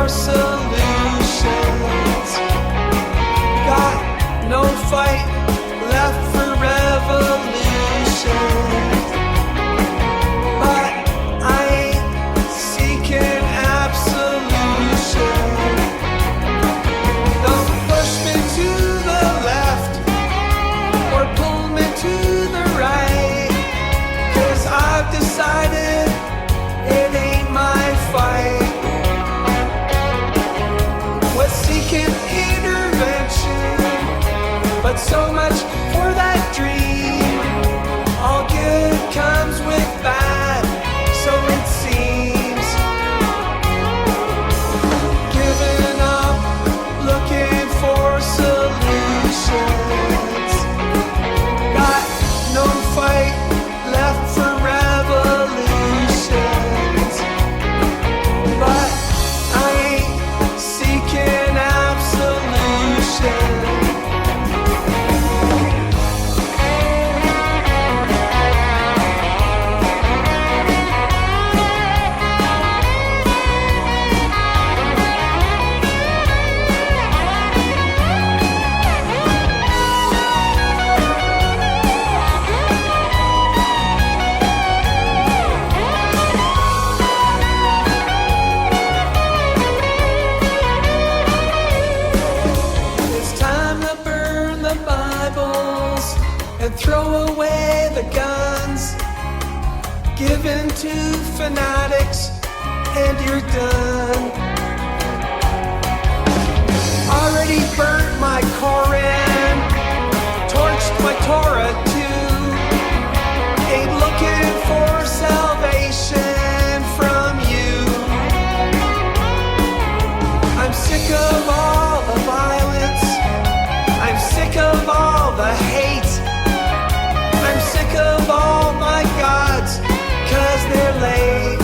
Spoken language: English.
for solutions. Got no fight left for revolution. But I ain't seeking absolution. Don't push me to the left or pull me to the right, 'cause I've decided it ain't my fight. Was seeking intervention, but so much for that dream. All good comes with bad, so it seems. Giving up, looking for solutions. Got no fight left for revolutions. But I ain't seeking absolution. It's time to burn the Bibles and throw away the guns given to fanatics, and you're done. Already burnt my Koran, torched my Torah too. Ain't looking for salvation from you. I'm sick of all the violence. I'm sick of all the hate. I'm sick of all my gods, 'cause they're late.